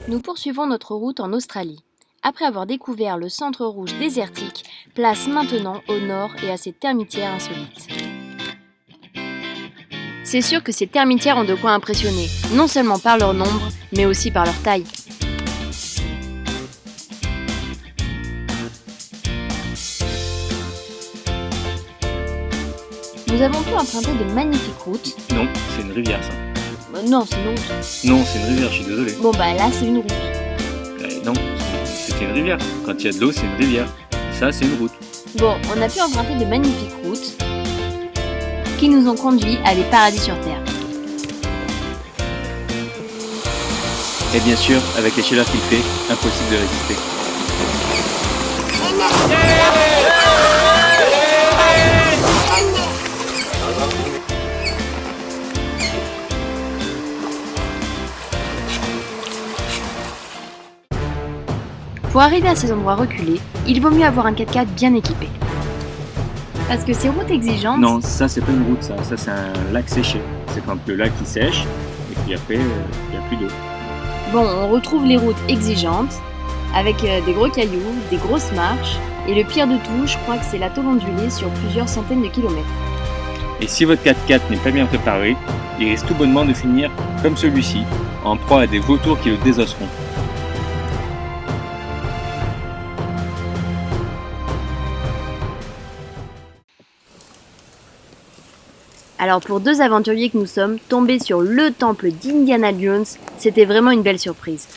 Nous poursuivons notre route en Australie. Après avoir découvert le centre rouge désertique, place maintenant au nord et à ses termitières insolites. C'est sûr que ces termitières ont de quoi impressionner, non seulement par leur nombre, mais aussi par leur taille. Nous avons pu emprunter de magnifiques routes. Non, c'est une rivière ça. Non, c'est une route. Non, c'est une rivière, je suis désolé. Bon bah là c'est une route. Non, c'était une rivière. Quand il y a de l'eau, c'est une rivière. Ça, c'est une route. Bon, on a pu emprunter de magnifiques routes qui nous ont conduits à des paradis sur Terre. Et bien sûr, avec les chaleurs qu'il fait, impossible de résister. Pour arriver à ces endroits reculés, il vaut mieux avoir un 4x4 bien équipé. Parce que ces routes exigeantes... Non, ça, c'est pas une route, ça. Ça, c'est un lac séché. C'est quand le lac il sèche, et puis après, il n'y a plus d'eau. Bon, on retrouve les routes exigeantes, avec des gros cailloux, des grosses marches, et le pire de tout, je crois que c'est la tôle ondulée sur plusieurs centaines de kilomètres. Et si votre 4x4 n'est pas bien préparé, il risque tout bonnement de finir comme celui-ci, en proie à des vautours qui le désosseront. Alors pour deux aventuriers que nous sommes, tomber sur le temple d'Indiana Jones, c'était vraiment une belle surprise.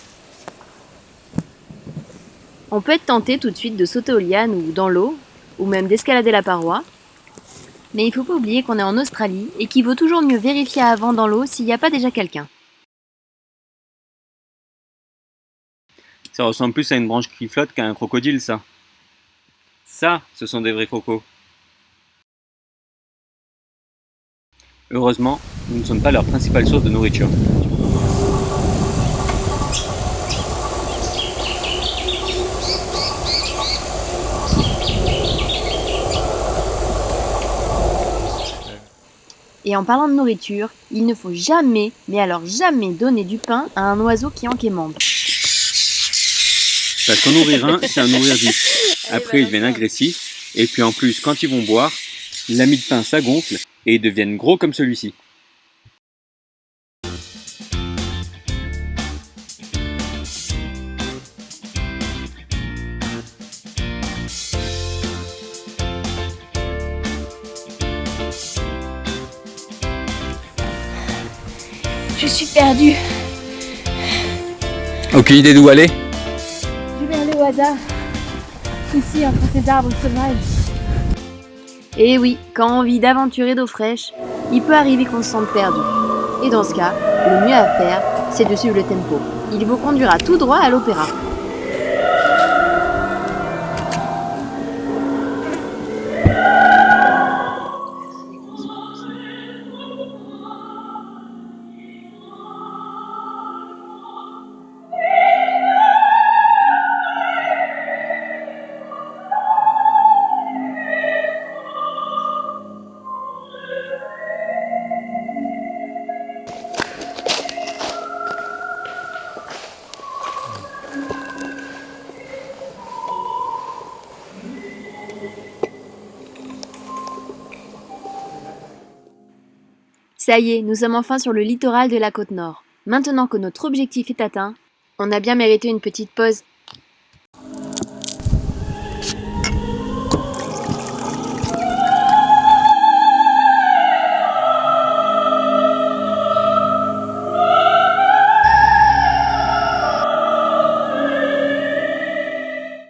On peut être tenté tout de suite de sauter aux lianes ou dans l'eau, ou même d'escalader la paroi. Mais il ne faut pas oublier qu'on est en Australie et qu'il vaut toujours mieux vérifier avant dans l'eau s'il n'y a pas déjà quelqu'un. Ça ressemble plus à une branche qui flotte qu'à un crocodile, ça. Ça, ce sont des vrais crocos. Heureusement, nous ne sommes pas leur principale source de nourriture. Et en parlant de nourriture, il ne faut jamais, mais alors jamais donner du pain à un oiseau qui en quémande. Parce qu'en nourrir un, c'est en nourrir 10. Après, ils deviennent agressifs, et puis en plus, quand ils vont boire, l'ami de pain ça gonfle, et ils deviennent gros comme celui-ci. Je suis perdue. Aucune idée d'où aller? Je vais aller au hasard. Ici, entre ces arbres sauvages. Et oui, quand on vit d'aventure et d'eau fraîche, il peut arriver qu'on se sente perdu. Et dans ce cas, le mieux à faire, c'est de suivre le tempo. Il vous conduira tout droit à l'opéra. Ça y est, nous sommes enfin sur le littoral de la côte nord. Maintenant que notre objectif est atteint, on a bien mérité une petite pause.